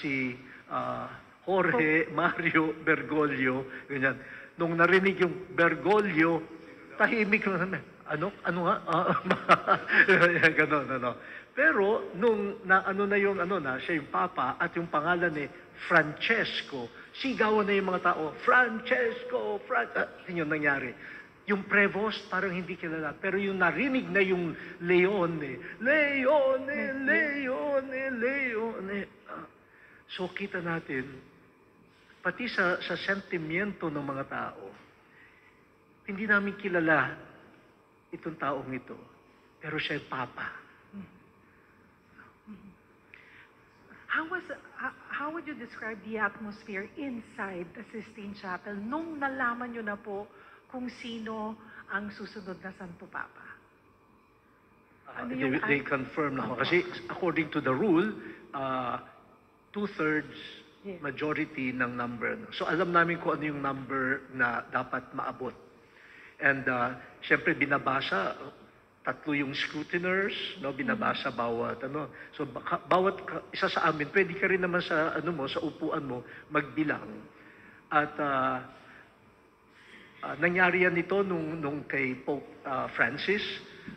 si Jorge Mario Bergoglio, ganyan. Nung narinig yung Bergoglio, tahimik na, ano nga? Ganon, ano. Pero nung na yung siya yung papa at yung pangalan ni Francesco, sigawan na yung mga tao, Francesco, yun yung nangyari. Yung Prevost parang hindi kilala, pero yung narinig na yung Leone, Leone, Leone, Leone. So kita natin, pati sa sentimiento ng mga tao, hindi namin kilala itong taong ito, pero siya ay Papa. How would you describe the atmosphere inside the Sistine Chapel nung nalaman nyo na po kung sino ang susunod na Santo Papa? They confirm na kasi according to the rule, 2/3 majority ng number. So alam namin kung ano yung number na dapat maabot. And syempre binabasa, 3 yung scrutiners, no, binabasa bawat So bawat isa sa amin, pwede ka rin naman sa sa upuan mo magbilang. At nangyari yan ito nung kay Pope Francis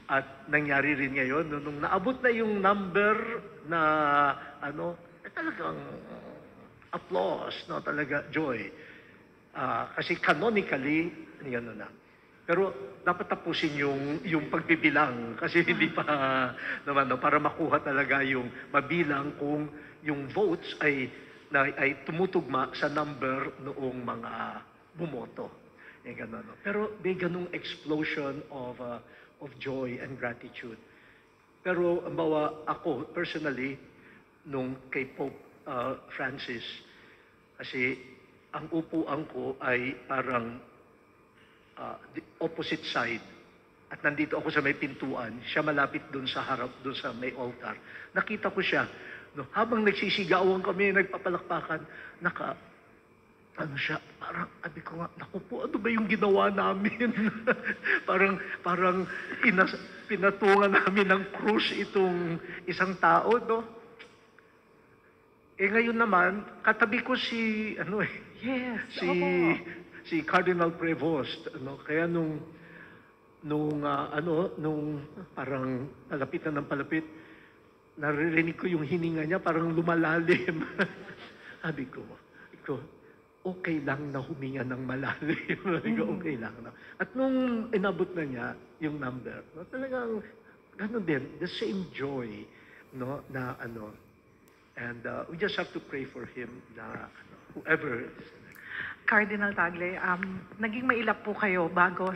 at nangyari rin ngayon nung naabot na yung number na talagang applause, no, talaga joy. Kasi canonically yan na. Pero dapat tapusin yung pagbibilang kasi hindi pa naman para makuha talaga yung mabilang kung yung votes ay tumutugma sa number noong mga bumoto. Ganun, no? Pero may ganung explosion of joy and gratitude. Pero ambawa ako personally nung kay Pope Francis, kasi ang upuan ko ay parang the opposite side. At nandito ako sa may pintuan, siya malapit doon sa harap, doon sa may altar. Nakita ko siya, no, habang nagsisigawan kami, nagpapalakpakan, siya, parang, sabi ko nga, naku po, ano ba yung ginawa namin? parang pinatungan namin ng krus itong isang tao, no? Ngayon naman, katabi ko si Cardinal Prevost, kaya nung parang palapit na ng palapit, naririnig ko yung hininga niya, parang lumalalim. Sabi ko, okay lang na huminga ng malalim. Okay lang. No? At nung inabot na niya yung number, no, talagang gano'n din, the same joy, no, na and we just have to pray for him na whoever. Cardinal Tagle, naging mailap po kayo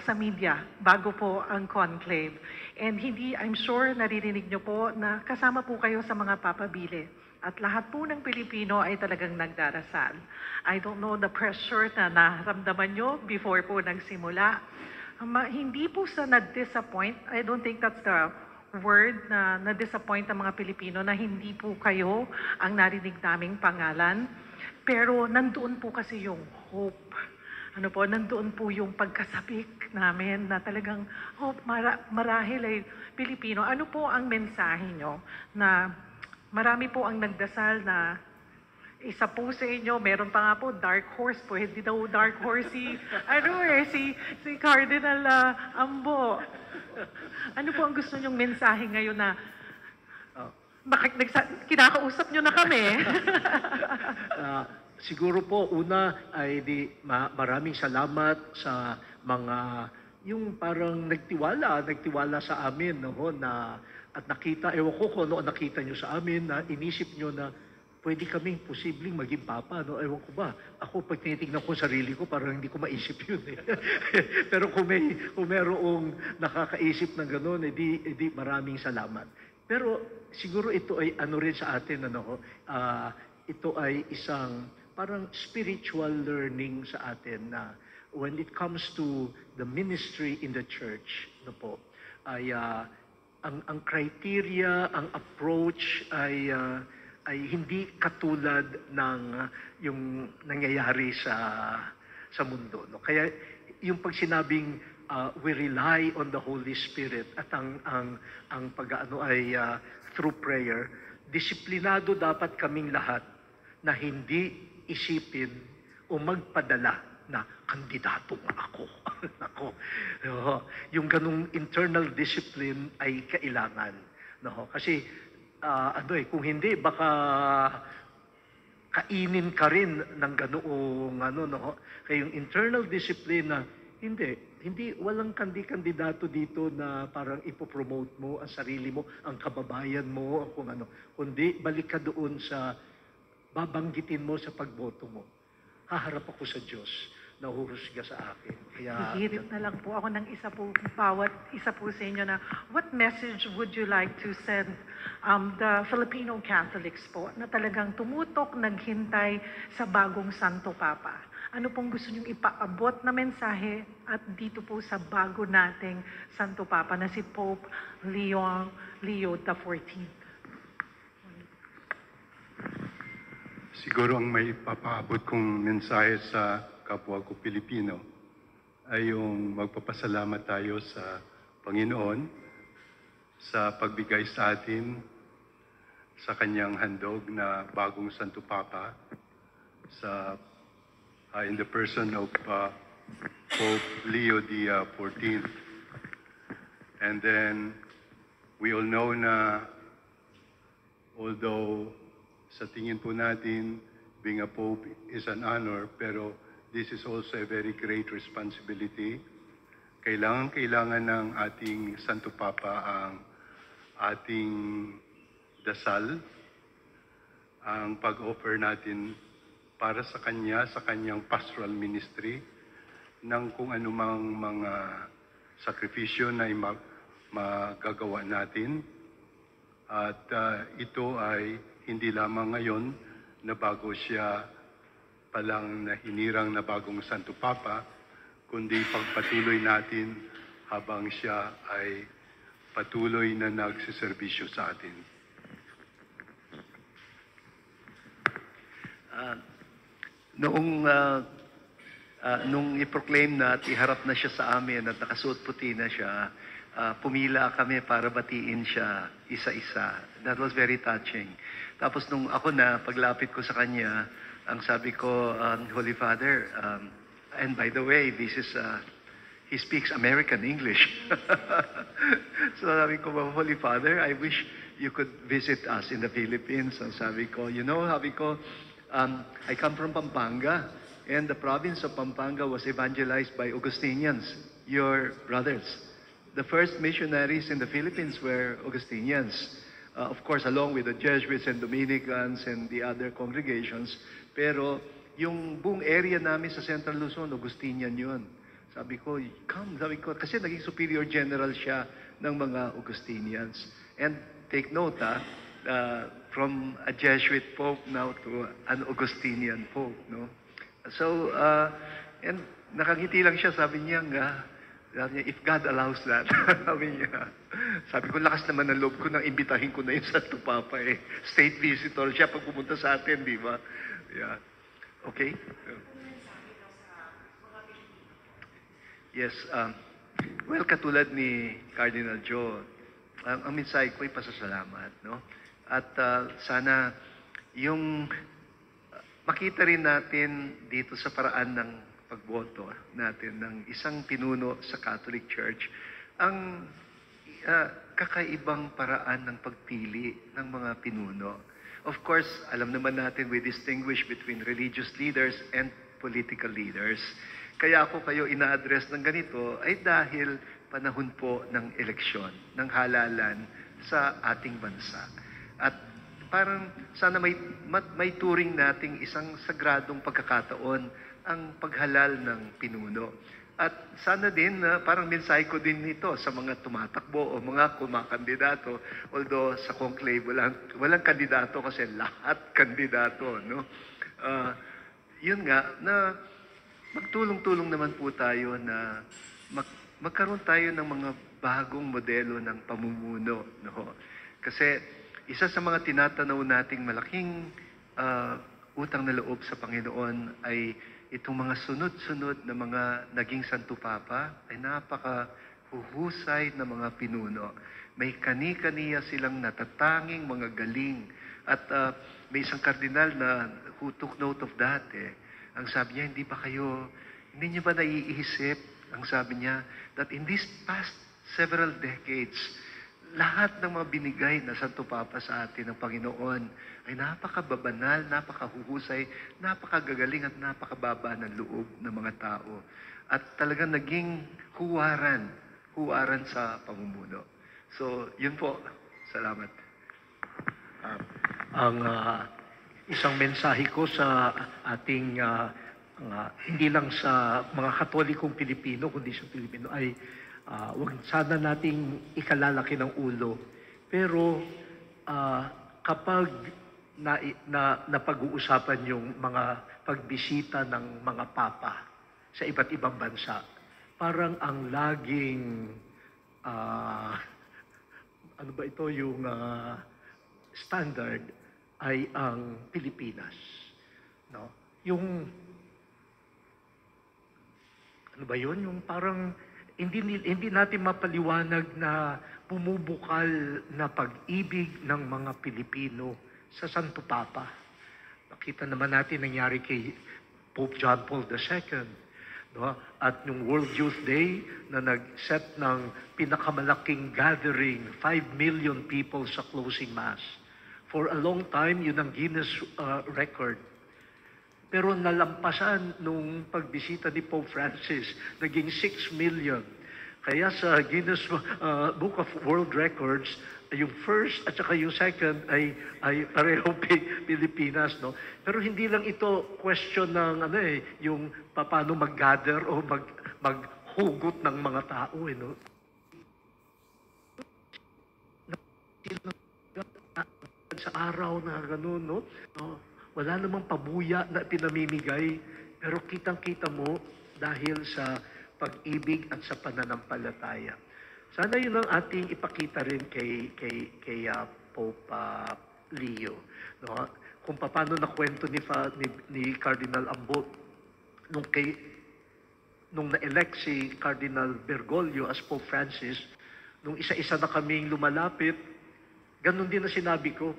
sa media, bago po ang conclave. And I'm sure naririnig nyo po na kasama po kayo sa mga papabili. At lahat po ng Pilipino ay talagang nagdarasal. I don't know the pressure na naramdaman nyo before po nagsimula. Hindi po sa na-disappoint, I don't think that's the word na na-disappoint ang mga Pilipino na hindi po kayo ang narinig naming pangalan. Pero nandoon po kasi yung hope. Nandoon po yung pagkasabik namin na talagang hope, marahil ay Pilipino. Ano po ang mensahe nyo na marami po ang nagdasal na isa po sa inyo, meron pa nga po dark horse po, hindi daw dark horse si Cardinal Ambo. Ano po ang gusto nyong mensahe ngayon na bakit kinakausap nyo na kami? Siguro po, una ay maraming salamat sa mga yung parang nagtiwala sa amin, no, na at nakita, ewan ko kung ano nakita nyo sa amin, na inisip nyo na pwede kaming posibleng maging papa, no? Ewan ko ba? Ako, pag tinitignan ko sarili ko, parang hindi ko maisip yun. Pero kung mayroong nakakaisip ng gano'n, edi maraming salamat. Pero siguro ito ay rin sa atin, ito ay isang parang spiritual learning sa atin na when it comes to the ministry in the church, ay ang criteria, ang approach ay hindi katulad ng yung nangyayari sa mundo. No? Kaya yung pag sinabing we rely on the Holy Spirit at ang pag-ano ay through prayer, disiplinado dapat kaming lahat na hindi isipin o magpadala na kandidato nga ako. Ako. Yung ganung internal discipline ay kailangan. No? Kasi kung hindi baka kainin ka rin ng ganoong kaya yung internal discipline na hindi walang kandidato dito na parang ipopromote mo ang sarili mo, ang kababayan mo, kung ano, kundi balik ka doon sa babanggitin mo sa pagboto mo. Haharap ako sa Diyos na huhusga sa akin. Kaya Hihirit na lang po ako ng bawat isa po sa inyo na what message would you like to send the Filipino Catholics po na talagang tumutok, naghintay sa bagong Santo Papa? Ano pong gusto niyong ipaabot na mensahe at dito po sa bago nating Santo Papa na si Pope Leo XIV? Siguro ang may papaabot kong mensahe sa kapwa ko Pilipino ay yung magpapasalamat tayo sa Panginoon sa pagbigay sa atin sa kanyang handog na bagong Santo Papa in the person of Pope Leo the 14th. And then we all know na although sa tingin po natin, being a Pope is an honor, pero this is also a very great responsibility. Kailangan ng ating Santo Papa ang ating dasal, ang pag-offer natin para sa Kanya, sa Kanyang pastoral ministry, ng kung anumang mga sakripisyo na magagawa natin. At ito ay hindi lamang ngayon na bago siya palang nahinirang na bagong Santo Papa, kundi pagpatuloy natin habang siya ay patuloy na nagsiservisyo sa atin. Nung i-proclaim na at iharap na siya sa amin at nakasuot puti na siya, pumila kami para batiin siya isa-isa. That was very touching. Tapos nung ako na paglapit ko sa kanya, ang sabi ko, Holy Father, and by the way, he speaks American English. So sabi ko, Holy Father, I wish you could visit us in the Philippines. And sabi ko, I come from Pampanga, and the province of Pampanga was evangelized by Augustinians, your brothers. The first missionaries in the Philippines were Augustinians. Of course, along with the Jesuits and Dominicans and the other congregations. Pero yung buong area namin sa Central Luzon, Augustinian yun. Sabi ko, kasi naging superior general siya ng mga Augustinians. And take note, from a Jesuit Pope now to an Augustinian Pope, no? So, and nakangiti lang siya, sabi niya, if God allows that, sabi ko, lakas naman ng loob ko nang imbitahin ko na yung Santo Papa eh. State visitor siya pag pumunta sa atin, di ba? Yeah. Okay? Yes. Well, katulad ni Cardinal Joe, ang mensahe ko ay pasasalamat, no? At sana yung makita rin natin dito sa paraan ng pagboto natin ng isang pinuno sa Catholic Church, ang kakaibang paraan ng pagpili ng mga pinuno. Of course, alam naman natin we distinguish between religious leaders and political leaders. Kaya ako kayo ina-address ng ganito ay dahil panahon po ng eleksyon, ng halalan sa ating bansa. At parang sana may turing nating isang sagradong pagkakataon ang paghalal ng pinuno. At sana din, parang mensahe ko din nito sa mga tumatakbo o mga kumakandidato. Although sa conclave, walang kandidato kasi lahat kandidato. No? Yun nga, na magtulong-tulong naman po tayo na magkaroon tayo ng mga bagong modelo ng pamumuno. No? Kasi isa sa mga tinatanaw nating malaking utang na loob sa Panginoon ay itong mga sunod-sunod na mga naging Santo Papa ay napakahuhusay na mga pinuno. May kani-kaniya silang natatanging mga galing. At may isang kardinal na who took note of that eh. Ang sabi niya, hindi niyo ba naiisip, ang sabi niya, that in these past several decades, lahat ng mga binigay na Santo Papa sa atin ng Panginoon ay napakababanal, napakahuhusay, napakagagaling at napakababa ng loob ng mga tao. At talagang naging huwaran sa pamumuno. So, yun po. Salamat. Ang isang mensahe ko sa ating hindi lang sa mga Katolikong Pilipino kundi sa Pilipino ay wag sana nating ikalalaki ng ulo, pero kapag napag-uusapan yung mga pagbisita ng mga papa sa iba't ibang bansa, parang ang laging ano ba ito yung standard ay ang Pilipinas, no? Yung ano ba yun? Yung parang hindi natin mapaliwanag na bumubukal na pag-ibig ng mga Pilipino sa Santo Papa. Nakita naman natin nangyari kay Pope John Paul II, no? At yung World Youth Day na nag-set ng pinakamalaking gathering, 5 million people sa closing mass. For a long time, yun ang Guinness record. Pero nalampasan nung pagbisita ni Pope Francis, naging 6 million. Kaya sa Guinness Book of World Records, yung first at saka yung second ay pareho Pilipinas, no? Pero hindi lang ito question ng yung paano mag-gather o maghugot ng mga tao, no? Sa araw na gano'n, no? Wala namang pabuya na pinamimigay, pero kitang-kita mo dahil sa pag-ibig at sa pananampalataya. Sana yun ang ating ipakita rin kay Pope Leo, no? Kung paano nakwento ni Cardinal Ambot nung na-elect si Cardinal Bergoglio as Pope Francis, nung isa-isa na kaming lumalapit, ganun din na sinabi ko,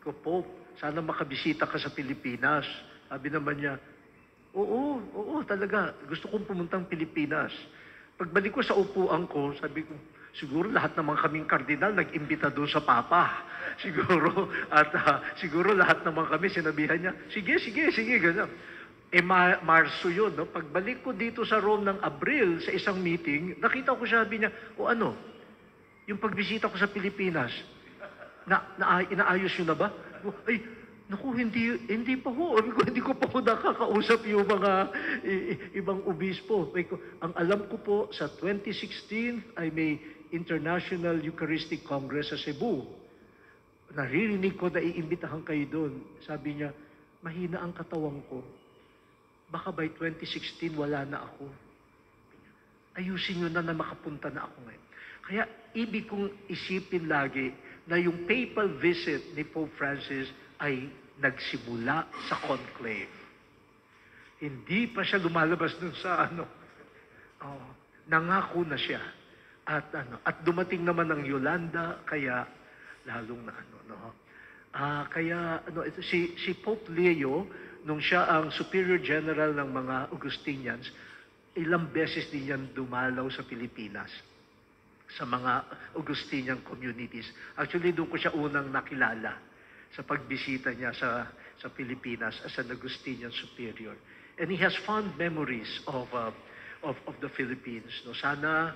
Pope, sana makabisita ka sa Pilipinas. Sabi naman niya, oo, talaga. Gusto kong pumuntang Pilipinas. Pagbalik ko sa upuan ko, sabi ko, siguro lahat naman kaming kardinal nag-imbita doon sa Papa. Siguro. At siguro lahat naman kami sinabihan niya, sige, ganyan. Marso yun. No? Pagbalik ko dito sa Rome ng Abril sa isang meeting, nakita ko siya, sabi niya, yung pagbisita ko sa Pilipinas, inaayos yun na ba? Ay, naku, hindi pa ho. Hindi ko pa ho nakakausap yung mga ibang obispo. Ang alam ko po, sa 2016 ay may International Eucharistic Congress sa Cebu. Naririnig ko na iimbitahan kayo doon. Sabi niya, mahina ang katawan ko. Baka by 2016 wala na ako. Ayusin nyo na makapunta na ako ngayon. Kaya ibig kong isipin lagi na yung papal visit ni Pope Francis ay nagsimula sa conclave. Hindi pa siya lumalabas dun sa nangako na siya. At dumating naman ang Yolanda, kaya lalong si Pope Leo, nung siya ang Superior General ng mga Augustinians, ilang beses din yan dumalaw sa Pilipinas, sa mga Augustinian communities. Actually, doon ko siya unang nakilala sa pagbisita niya sa Pilipinas as an Augustinian superior. And he has fond memories of the Philippines. No? Sana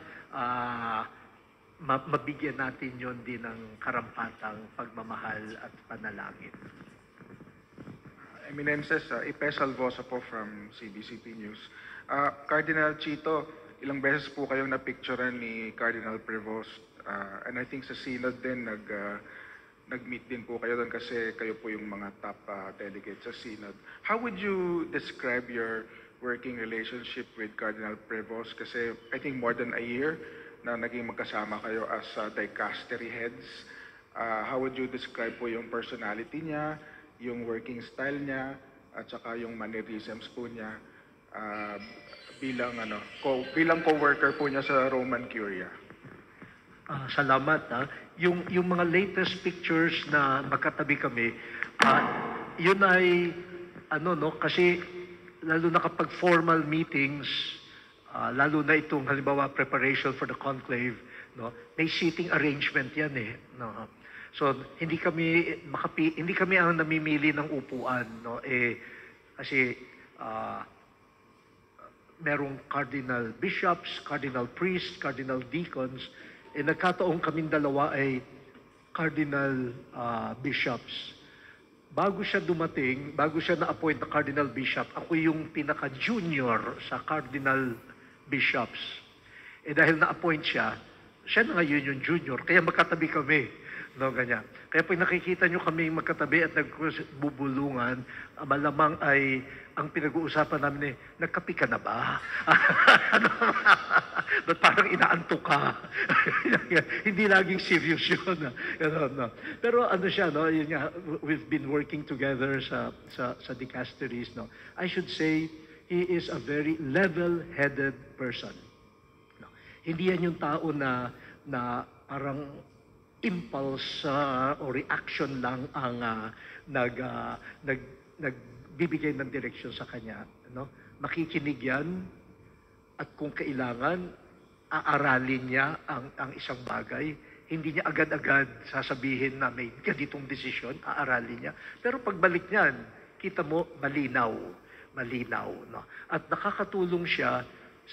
mabigyan natin yon din ng karampatang pagmamahal at panalangin. Eminences, Ipe Salvosa po from CBCP News. Cardinal Chito, ilang beses po kayong napicturean ni Cardinal Prevost. And I think sa Synod din, nag-meet din po kayo doon kasi kayo po yung mga top delegates sa Synod. How would you describe your working relationship with Cardinal Prevost? Kasi I think more than a year na naging magkasama kayo as dicastery heads. How would you describe po yung personality niya, yung working style niya, at saka yung mannerisms po niya bilang co-worker po niya sa Roman Curia? Salamat. Yung mga latest pictures na magkatabi kami, yun ay ano no, kasi lalo na kapag formal meetings, lalo na itong halimbawa preparation for the conclave, no, may seating arrangement yan eh, no. So hindi kami ang namimili ng upuan, no, kasi merong cardinal bishops, cardinal priests, cardinal deacons, nagkataong kaming dalawa ay cardinal bishops. Bago siya dumating, bago siya na-appoint na cardinal bishop, ako yung pinaka-junior sa cardinal bishops. Dahil na-appoint siya, siya na ngayon yung junior, kaya magkatabi kami. No, ganyan. Kaya pag nakikita nyo kami magkatabi at nagbubulungan, malamang ay ang pinag-uusapan namin nagkapi ka na ba? Ba't parang inaantok ka? Hindi laging serious yun. No. Pero ano siya, no? Yun nga, we've been working together sa dicasteries. No? I should say, he is a very level-headed person. No? Hindi yan yung tao na parang impulse o reaction lang ang nagbibigay ng direksyon sa kanya, no? Makikinig yan at kung kailangan aaralin niya ang isang bagay. Hindi niya agad-agad sasabihin na may ganitong desisyon, aaralin niya. Pero pagbalik niyan, kita mo malinaw, no? At nakakatulong siya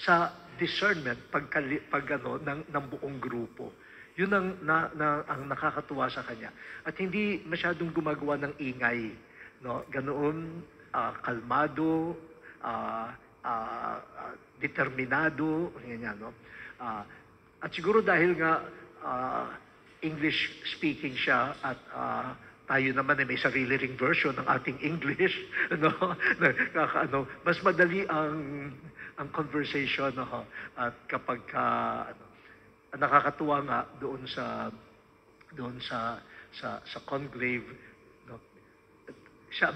sa discernment ng buong grupo. Yun ang nakakatuwa sa kanya. At hindi masyadong gumagawa ng ingay, no? Ganoon, kalmado, determinado, ganyan, no? At siguro dahil nga English speaking siya at tayo naman ay may sarili ring version ng ating English, no? Mas madali ang conversation, no? At kapag nakakatuwa nga doon sa conclave, no?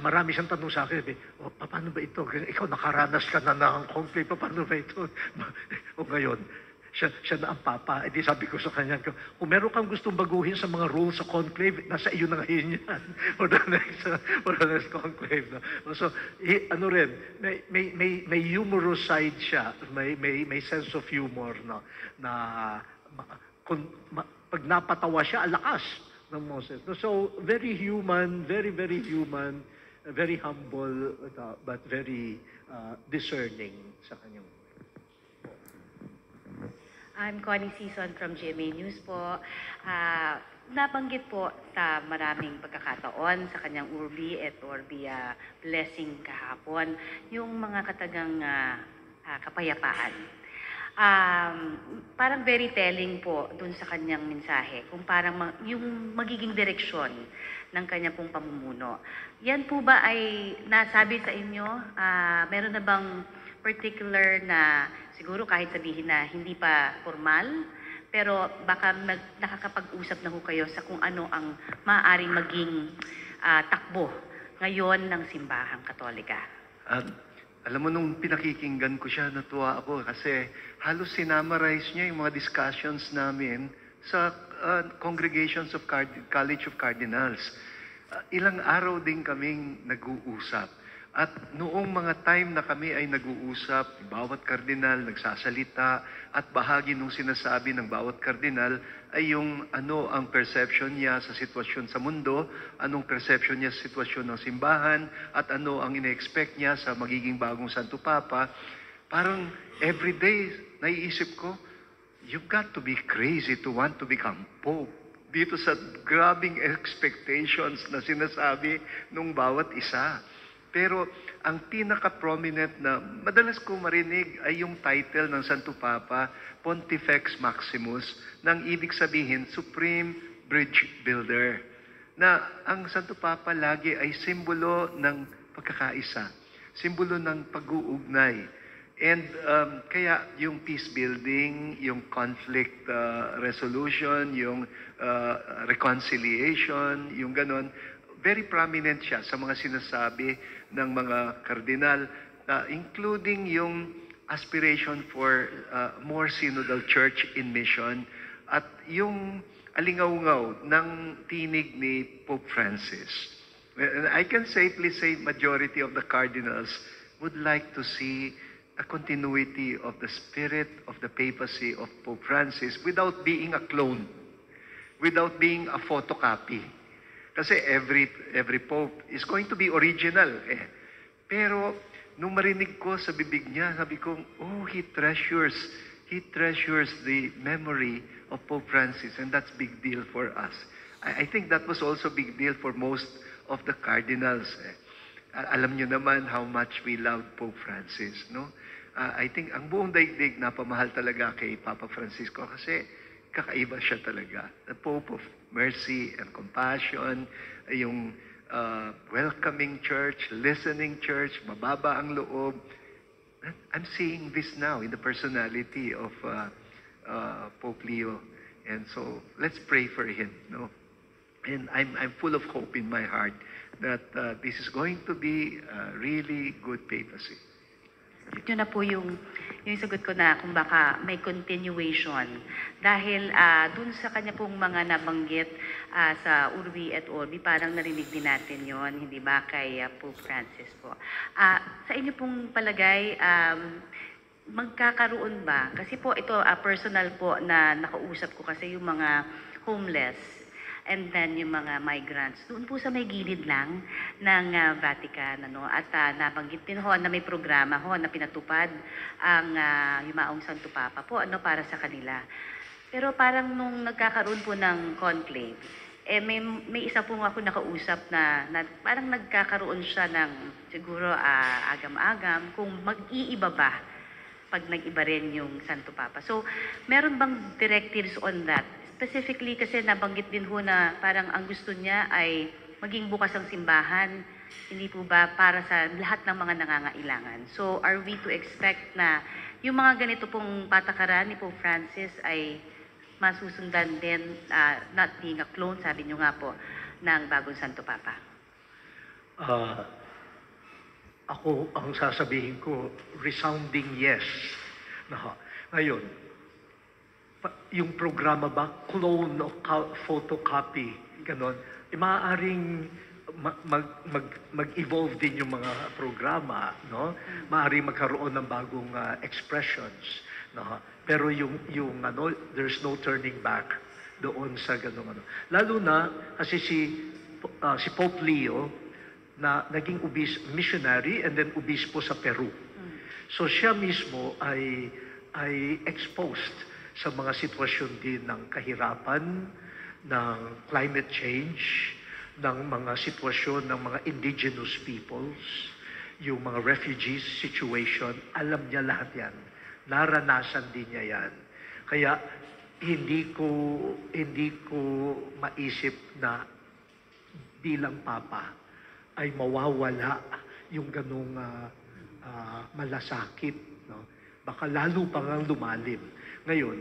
Marami siyang tanong sa akin, paano ba ito? Ikaw nakaranas ka na ng conclave, paano ba ito? O ngayon, siya na ang papa. Di sabi ko sa kanya, kung meron kang gustong baguhin sa mga rules sa conclave, nasa iyo na ngayon yan. for the next conclave. No? So, ano rin, may humorous side siya. May sense of humor, no? Na pag napatawa siya, alakas ng Moses. So, very human, very, very human, very humble, but very discerning sa kanyang. I'm Connie Season from GMA News po. Nabanggit po sa maraming pagkakataon sa kanyang Urbi et Orbi blessing kahapon, yung mga katagang kapayapaan. Parang very telling po dun sa kanyang mensahe, kung parang yung magiging direksyon ng kanya pong pamumuno. Yan po ba ay nasabi sa inyo? Meron na bang particular na, siguro kahit sabihin na hindi pa formal, pero baka nakakapag-usap na ho kayo sa kung ano ang maaaring maging takbo ngayon ng simbahang Katolika? Alam mo, nung pinakikinggan ko siya, natuwa ako kasi halos sinamarize niya yung mga discussions namin sa Congregations of College of Cardinals. Ilang araw din kaming nag-uusap. At noong mga time na kami ay nag-uusap, bawat kardinal nagsasalita at bahagi nung sinasabi ng bawat kardinal ay yung ano ang perception niya sa sitwasyon sa mundo, anong perception niya sa sitwasyon ng simbahan, at ano ang ine-expect niya sa magiging bagong Santo Papa. Parang everyday naiisip ko, you've got to be crazy to want to become Pope. Dito sa grabing expectations na sinasabi nung bawat isa. Pero ang pinaka-prominent na madalas ko marinig ay yung title ng Santo Papa, Pontifex Maximus, nang ibig sabihin, Supreme Bridge Builder. Na ang Santo Papa lagi ay simbolo ng pagkakaisa, simbolo ng pag-uugnay. And kaya yung peace building, yung conflict resolution, yung reconciliation, yung ganon, very prominent siya sa mga sinasabi ng mga kardinal, including yung aspiration for more synodal church in mission at yung alingaw-ngaw ng tinig ni Pope Francis And I can safely say majority of the cardinals would like to see a continuity of the spirit of the papacy of Pope Francis without being a clone, without being a photocopy. Kasi every pope is going to be original. Pero nung marinig ko sa bibig niya, sabi ko, oh, he treasures the memory of Pope Francis, and that's big deal for us. I think that was also big deal for most of the cardinals. Alam niyo naman how much we love Pope Francis, no? I think ang buong daigdig napamahal talaga kay Papa Francisco kasi kakaiba siya talaga. The Pope of mercy and compassion, yung welcoming church, listening church, mababa ang loob. I'm seeing this now in the personality of Pope Leo. And so let's pray for him, no? And I'm full of hope in my heart that this is going to be a really good papacy. Yun na po yung sagot ko na kung baka may continuation. Dahil dun sa kanya pong mga nabanggit sa Urbi et Orbi, parang narinig din natin yon, hindi ba, kay Pope Francis po. Sa inyo pong palagay, magkakaroon ba? Kasi po ito, personal po na nakausap ko kasi yung mga homeless, and then yung mga migrants, doon po sa may gilid lang ng Vatican, ano, at nabanggit din ho na may programa ho na pinatupad ang Yumaong Santo Papa po, ano, para sa kanila. Pero parang nung nagkakaroon po ng conclave, may isa po ako nakausap na parang nagkakaroon siya ng siguro agam-agam kung mag-iiba ba pag nag-iba rin yung Santo Papa. So, meron bang directives on that? Specifically kasi nabanggit din ho na parang ang gusto niya ay maging bukas ang simbahan, hindi po ba para sa lahat ng mga nangangailangan. So are we to expect na yung mga ganito pong patakaran ni Pope Francis ay masusundan din, not being a clone, sabi niyo nga po, ng bagong Santo Papa? Ako, ang sasabihin ko, resounding yes. Ngayon, yung programa ba, clone o photocopy, ganon, maaaring mag-evolve din yung mga programa, no? Maaaring magkaroon ng bagong expressions, no? Pero yung ano, there's no turning back doon sa ganung ano. Lalo na kasi si Pope Leo na naging missionary and then obispo sa Peru. So siya mismo ay exposed sa mga sitwasyon din ng kahirapan, ng climate change, ng mga sitwasyon ng mga indigenous peoples, yung mga refugees situation, alam niya lahat yan. Naranasan din niya yan. Kaya hindi ko maisip na bilang Papa ay mawawala yung ganong malasakit, no? Baka lalo pa ngang lumalim. Ngayon,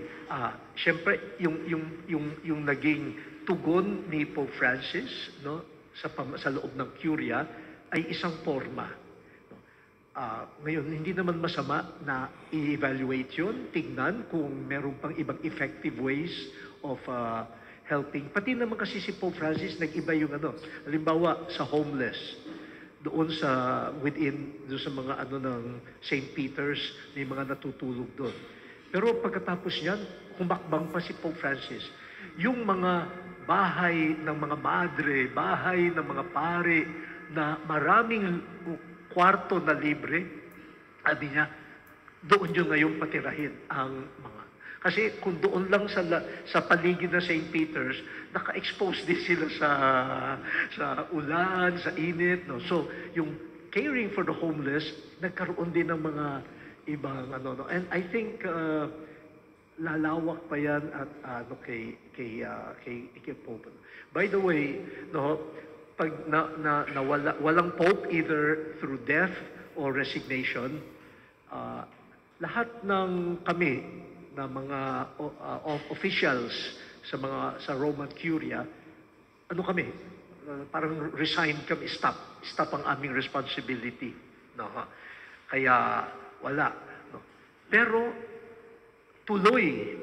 siyempre yung naging tugon ni Pope Francis, no, sa loob ng Curia ay isang forma. No? Ngayon, hindi naman masama na i-evaluate yun, tignan kung meron pang ibang effective ways of helping. Pati naman kasi si Pope Francis nag-iba yung ano, halimbawa sa homeless, doon sa mga ano ng St. Peter's, may mga natutulog doon. Pero pagkatapos niyan, humakbang pa si Pope Francis. Yung mga bahay ng mga madre, bahay ng mga pare na maraming kwarto na libre, sabi niya, doon nyo ngayon patirahin ang mga. Kasi kung doon lang sa paligid ng St. Peter's, naka-expose din sila sa ulan, sa init. No? So, yung caring for the homeless, nagkaroon din ng mga ibang ano. No? And I think lalawak pa yan at kay Pope. By the way, no, pag walang Pope either through death or resignation, lahat ng kami na mga officials sa Roman Curia, ano kami, parang resign kami, stop ang aming responsibility, no? Kaya wala, no? Pero tuloy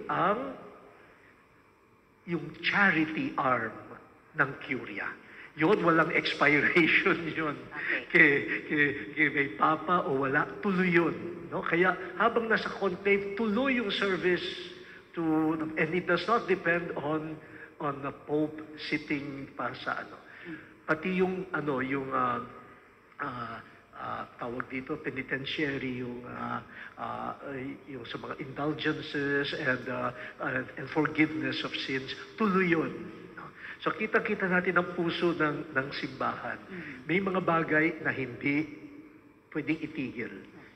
yung charity arm ng Curia, Yun, walang expiration yun. Okay. Kay may papa o wala, tuloy yun. No? Kaya habang nasa conclave, tuloy yung service to, and it does not depend on the Pope sitting pa sa ano. Pati yung ano, yung tawag dito, penitentiary, yung sa mga indulgences and forgiveness of sins, tuloy yun. No? So kita-kita natin ang puso ng simbahan. May mga bagay na hindi pwedeng itigil.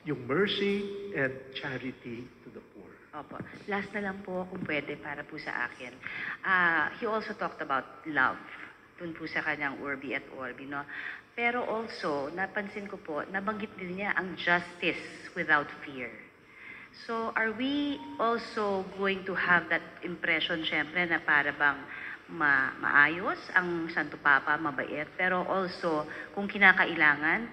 Yung mercy and charity to the poor. Opo. Last na lang po kung pwede para po sa akin. He also talked about love. Dun po sa kanyang Urbi et Orbi, no? Pero also, napansin ko po, nabanggit din niya ang justice without fear. So, are we also going to have that impression, syempre, na para bang maayos ang Santo Papa, mabait, pero also, kung kinakailangan,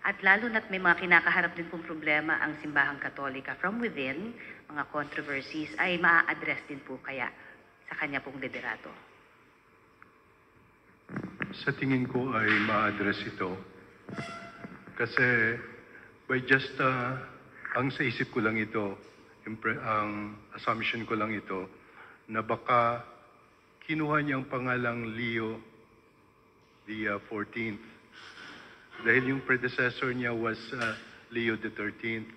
at lalo na't may mga kinakaharap din pong problema ang Simbahang Katolika from within, mga controversies, ay maa-address din po kaya sa kanya pong liderato. Sa tingin ko ay ma-address ito. Kasi by just, ang sa isip ko lang ito, ang assumption ko lang ito, na baka kinuha niyang pangalang Leo the 14th. Dahil yung predecessor niya was Leo the 13th,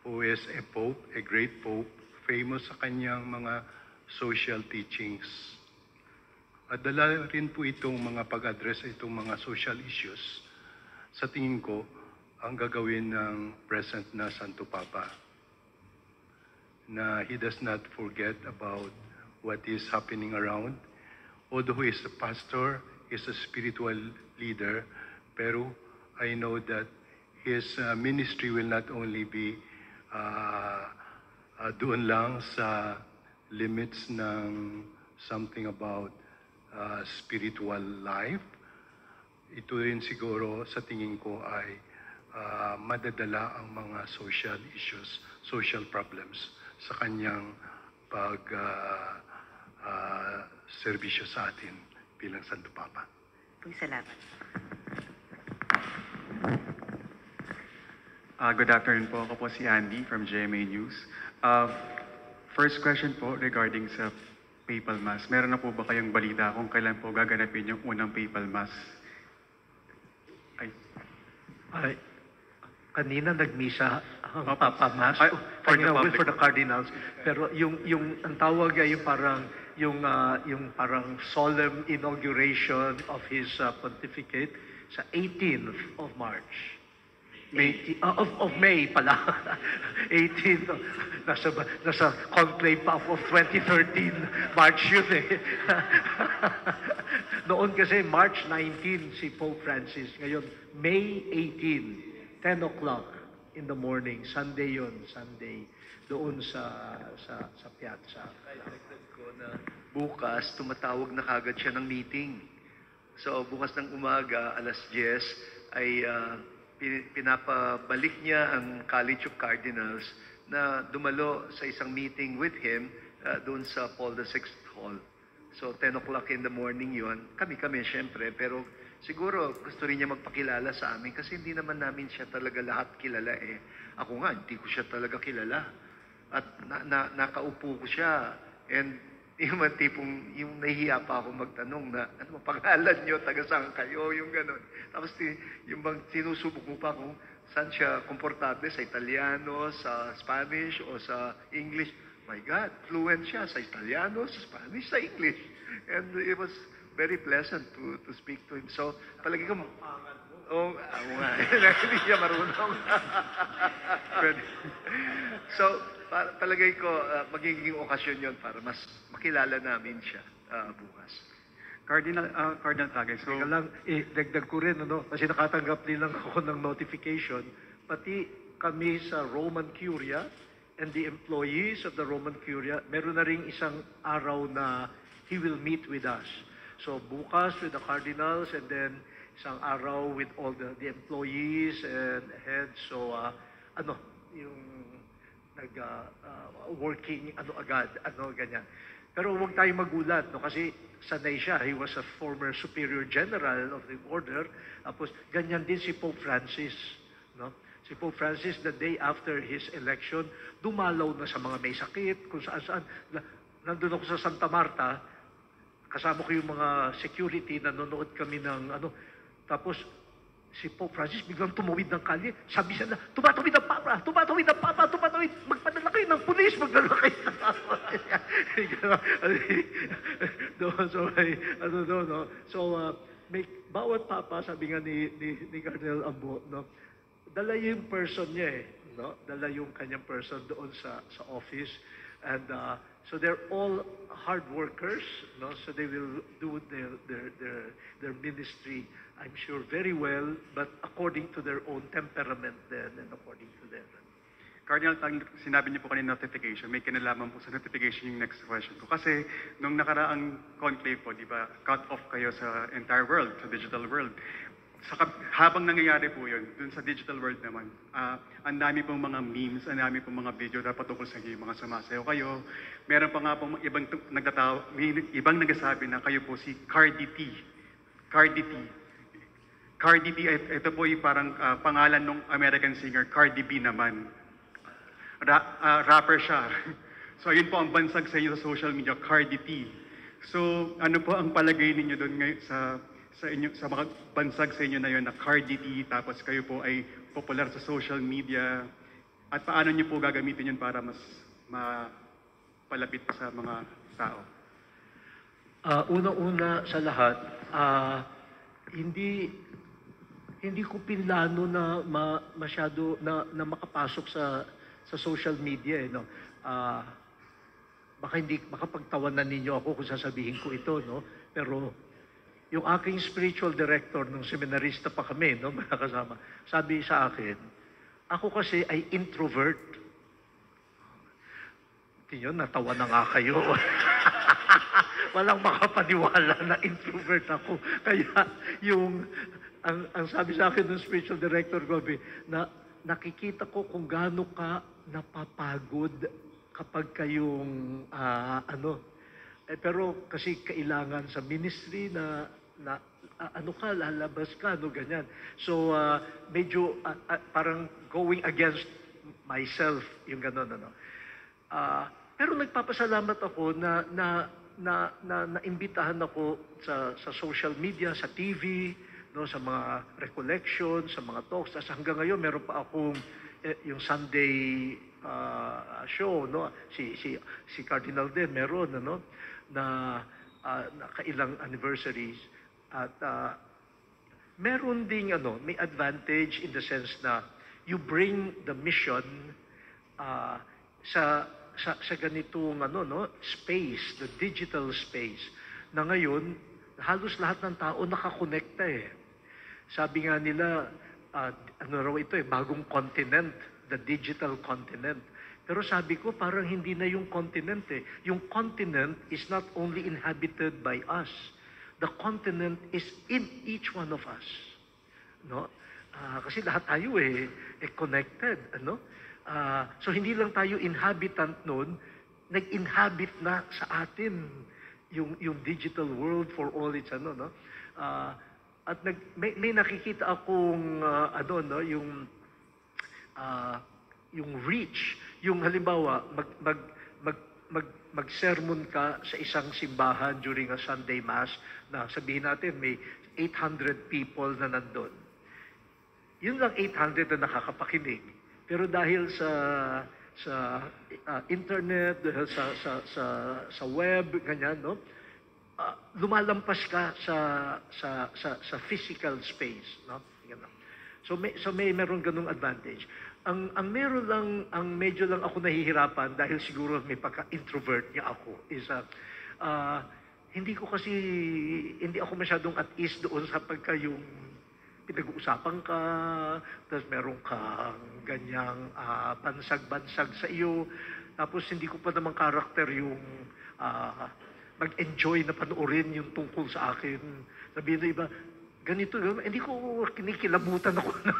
who is a pope, a great pope, famous sa kanyang mga social teachings. At dala rin po itong mga pag-address itong mga social issues. Sa tingin ko, ang gagawin ng present na Santo Papa, na he does not forget about what is happening around. Although he is a pastor, he is a spiritual leader, pero I know that his ministry will not only be doon lang sa limits ng something about spiritual life. Ito rin siguro sa tingin ko ay madadala ang mga social issues, social problems sa kanyang serbisyo sa atin bilang Santo Papa. Salamat. Good afternoon po. Ako po si Andy from GMA News. First question po regarding sa Papal Mass. Meron na po ba kayong balita kung kailan po gaganapin yung unang Papal Mass? Ay, kanina nagmisa ang Opo. Papa Mass. Ay, for the public. For the cardinals. Pero yung ang tawag ay yung parang solemn inauguration of his pontificate sa 18th of March. Of May pala. 18th. Nasa conclave pa of 2013. March yun eh. Noon kasi March 19 si Pope Francis. Ngayon, May 18, 10 o'clock in the morning. Sunday yun, Sunday. Doon sa piazza. Kahit nagdag ko na bukas, tumatawag na kagad siya ng meeting. So, bukas ng umaga, alas 10, ay pinapabalik niya ang College of Cardinals na dumalo sa isang meeting with him doon sa Paul VI Hall. So, 10 o'clock in the morning yon. Kami, syempre, pero siguro gusto rin niya magpakilala sa amin kasi hindi naman namin siya talaga lahat kilala eh. Ako nga, hindi ko siya talaga kilala. At nakaupo ko siya. And yung tipong, yung nahihiya pa ako magtanong na, ano ba pangalan nyo, taga saan kayo, yung gano'n. Tapos yung bang sinusubok mo pa kung saan siya komportable, sa Italiano, sa Spanish, o sa English. My God, fluent siya sa Italiano, sa Spanish, sa English. And it was very pleasant to speak to him. So, palagi ko, ako nga, hindi siya marunong. So, palagay ko, magiging okasyon yon para mas makilala namin siya bukas. Cardinal Tagle, so... Teka lang, dagdag ko rin, kasi nakatanggap din lang ako ng notification, pati kami sa Roman Curia and the employees of the Roman Curia, meron na ring isang araw na he will meet with us. So bukas with the cardinals and then isang araw with all the employees and heads. So yung working agad, ganyan. Pero huwag tayong magulat, no? Kasi sanay siya. He was a former superior general of the order. Tapos, ganyan din si Pope Francis, no? Si Pope Francis, the day after his election, dumalaw na sa mga may sakit, kung saan-saan. Nandun ako sa Santa Marta, kasama ko yung mga security, nanonood kami ng ano. Tapos, si Pope Francis biglang tumawid ng kalye. Sabi siya na, tumatawid ang Papa, tumatawid ang Papa, tumatawid. Magpadala kayo ng pulis, magdala kayo ng Papa. May, bawat Papa, sabi nga ni Cardinal Ambo, no, dala yung person niya no? Dala yung kanyang person doon sa office. And so they're all hard workers, no? So they will do their ministry, I'm sure, very well, but according to their own temperament then and according to their... Cardinal, sinabi niyo po kanina notification, may kinalaman po sa notification yung next question ko. Kasi nung nakaraang conclave po, di ba, cut off kayo sa entire world, sa digital world. Habang nangyayari po yun, dun sa digital world naman, ang dami pong mga memes, ang dami pong mga video na patungkol sa inyo, mga sumasayaw kayo. Meron pa nga pong ibang nagsasabi na kayo po si Cardi T. Cardi T. Cardi T, ito po yung parang pangalan ng American singer, Cardi B naman. Rapper siya. So yun po ang bansag sa inyo sa social media, Cardi T. So ano po ang palagay ninyo doon ngayon sa mga bansag sa inyo na yun na Cardi T, tapos kayo po ay popular sa social media, at paano niyo po gagamitin yun para mas mapalapit sa mga tao? Una-una sa lahat, hindi ko pinlano na masyado na makapasok sa social media, no. Baka pagtawanan ninyo ako kung sasabihin ko ito, no. Pero yung aking spiritual director nung seminarista pa kami, no, mga kasama, sabi sa akin, ako kasi ay introvert. Tingnan, natawa na nga kayo. Walang makapaniwala na introvert ako. Kaya ang sabi sa akin ng spiritual director ko, na nakikita ko kung gaano ka napapagod kapag kayong pero kasi kailangan sa ministry na lalabas ka, ganyan. So, medyo parang going against myself, yung gano'n, pero nagpapasalamat ako na naimbitahan ako sa social media, sa TV, no, sa mga recollections, sa mga talks. Tapos hanggang ngayon, meron pa akong yung Sunday show, no? Si Cardinal din meron, na kailang anniversaries. At meron ding may advantage in the sense na you bring the mission sa ganitong space, the digital space, na ngayon halos lahat ng tao nakakonekta eh. Sabi nga nila, raw ito bagong continent, the digital continent. Pero sabi ko, parang hindi na yung continent eh. Yung continent is not only inhabited by us. The continent is in each one of us. No? Kasi lahat tayo connected. So hindi lang tayo inhabitant nun, nag-inhabit na sa atin yung digital world for all its at may nakikita akong yung reach, yung halimbawa mag-sermon ka sa isang simbahan during a Sunday Mass na sabihin natin may 800 people na nandun. Yun lang 800 na nakakapakinig. Pero dahil sa internet, dahil sa web, ganyan, lumalampas ka sa physical space, no? So meron ganung advantage. Ang medyo lang ako nahihirapan dahil siguro may pagka-introvert niya ako is hindi ako masyadong at ease doon sa pagka yung pinag-uusapan ka, tapos meron kang ganyang bansag-bansag sa iyo, tapos hindi ko pa naman karakter yung mag-enjoy na panoorin yung tungkol sa akin. Sabihin na iba, ganito, hindi ko kinikilabutan ako na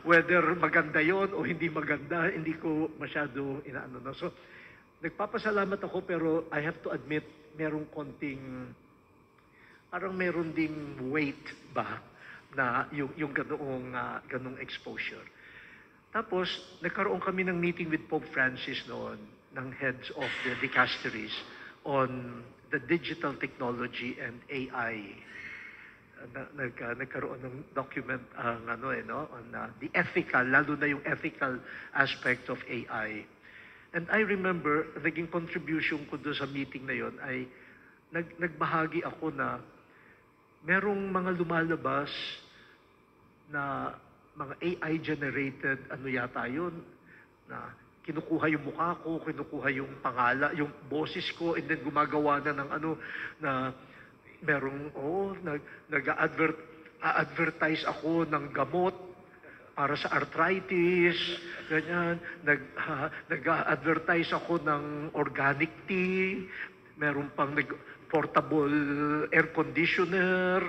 whether maganda yon o hindi maganda, hindi ko masyadong inaano. So, nagpapasalamat ako pero I have to admit, merong konting, parang meron ding weight ba na yung ganoong exposure. Tapos, nagkaroon kami ng meeting with Pope Francis noon, ng heads of the dicasteries on the digital technology and AI. Nagkaroon ng document on the ethical, lalo na yung ethical aspect of AI. And I remember, naging contribution ko doon sa meeting na yon ay nagbahagi ako na merong mga lumalabas na mga AI-generated, yata yun, na kinukuha yung mukha ko, kinukuha yung pangalan, yung boses ko, and then gumagawa na ng na merong, nag-advertise ako ng gamot para sa arthritis, ganyan. Nag-advertise ako ng organic tea, meron pang portable air conditioner.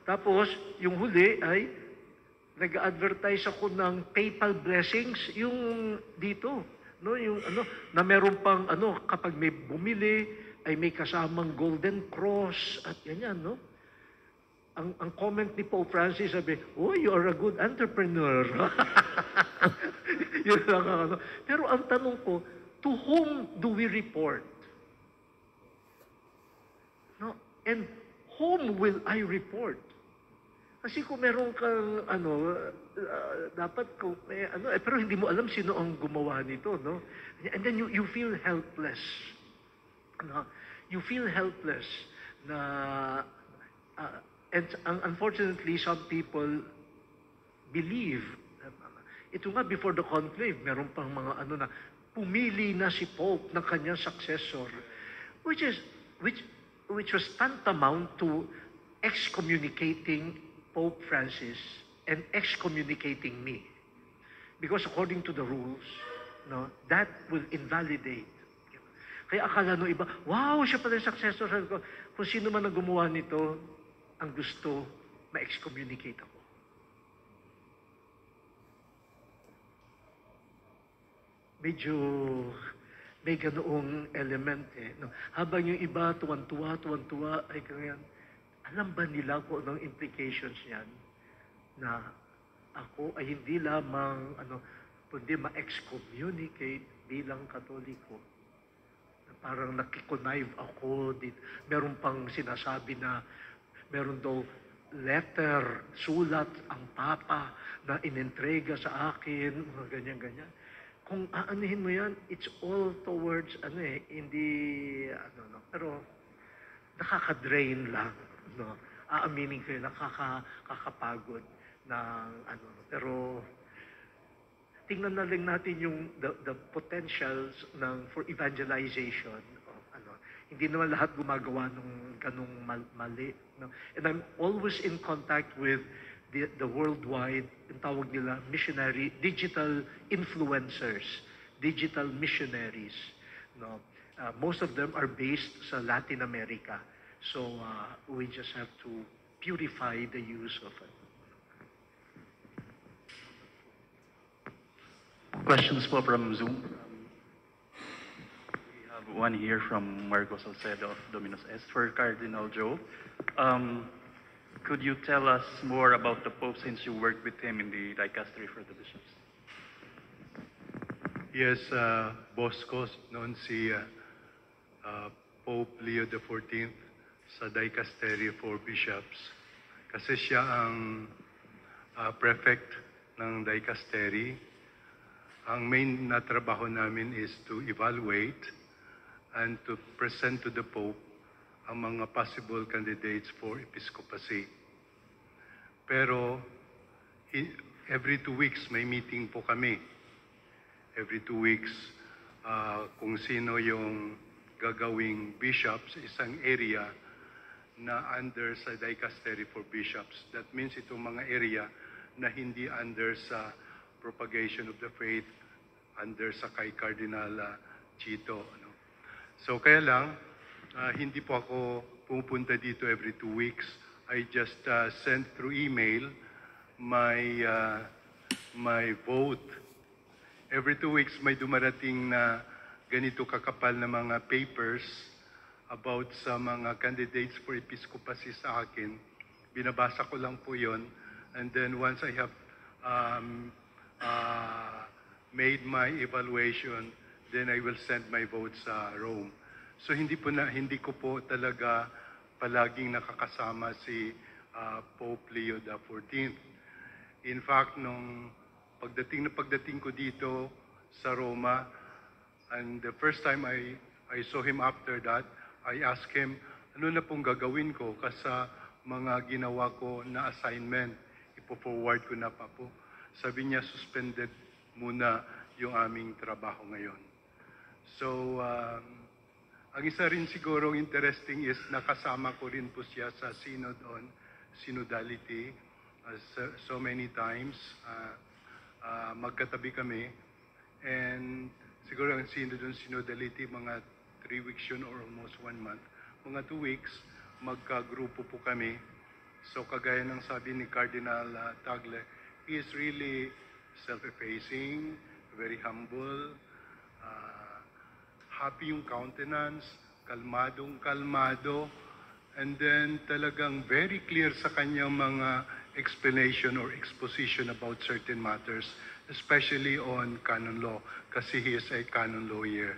Tapos, yung huli ay nag-advertise ako ng PayPal blessings, yung dito, no, yung na meron pang kapag may bumili ay may kasamang golden cross at ganyan, no? Ang comment ni Pope Francis sabi, "Oh, you are a good entrepreneur." Yun lang, Pero ang tanong ko, to whom do we report? No? And whom will I report? Kasi kung meron kang dapat kung pero hindi mo alam sino ang gumawa nito, no? And then you feel helpless. No? You feel helpless na and unfortunately some people believe. Ito nga before the conclave, meron pang mga na pumili na si Pope ng kanyang successor, which was tantamount to excommunicating Pope Francis and excommunicating me. Because according to the rules, no, that will invalidate. Kaya akala no iba, wow, siya pala yung successor. Kung sino man ang gumawa nito, ang gusto, ma-excommunicate ako. Medyo may ganoong element No? Habang yung iba, tuwan-tuwa, ay ganyan. Alam ba nila kung anong implications niyan na ako ay hindi lamang kundi ma-excommunicate bilang Katoliko? Na parang nakikonive ako dito. Meron pang sinasabi na meron daw letter, sulat ang Papa na inentrega sa akin, mga ganyan-ganyan. Kung aanihin mo yan, it's all towards hindi pero nakaka-drain lang. No, aaminin ko yun, nakakapagod ng pero tingnan na lang natin yung the potentials for evangelization. Hindi naman lahat gumagawa ng ganung mali. No? And I'm always in contact with the worldwide, yung tawag nila, missionary, digital influencers, digital missionaries. No? Most of them are based sa Latin America. So we just have to purify the use of it. Questions po from Zoom. We have one here from Marco Salcedo of Dominus Est for Cardinal Joe. Could you tell us more about the Pope since you worked with him in the dicastery for the bishops? Yes, boss ko noon si Pope Leo XIV sa dicastery for bishops. Kasi siya ang prefect ng dicastery. Ang main na trabaho namin is to evaluate and to present to the Pope ang mga possible candidates for episcopacy. Pero every 2 weeks may meeting po kami. Every 2 weeks kung sino yung gagawing bishop sa isang area na under sa dicastery for bishops. That means itong mga area na hindi under sa propagation of the faith, under sa kay Cardinal Chito. So kaya lang, hindi po ako pupunta dito every 2 weeks. I just send through email my vote. Every 2 weeks may dumarating na ganito kakapal na mga papers about sa mga candidates for episcopacy sa akin. Binabasa ko lang po yon. And then once I have made my evaluation, then I will send my vote sa Rome. So hindi ko po talaga palaging nakakasama si Pope Leo XIV. In fact, nung pagdating ko dito sa Roma, and the first time I saw him after that, I asked him, ano na pong gagawin ko kasi mga ginawa ko na assignment, ipo-forward ko na pa po. Sabi niya, suspended muna yung aming trabaho ngayon. So, ang isa rin siguro interesting is nakasama ko rin po siya sa synod on synodality so many times. Magkatabi kami. And siguro ang synod on synodality, mga 3 weeks yun or almost 1 month. Mga 2 weeks, magkagrupo po kami. So kagaya ng sabi ni Cardinal Tagle, he is really self-effacing, very humble, happy yung countenance, kalmadong-kalmado, and then talagang very clear sa kanyang mga explanation or exposition about certain matters, especially on canon law, kasi he is a canon lawyer.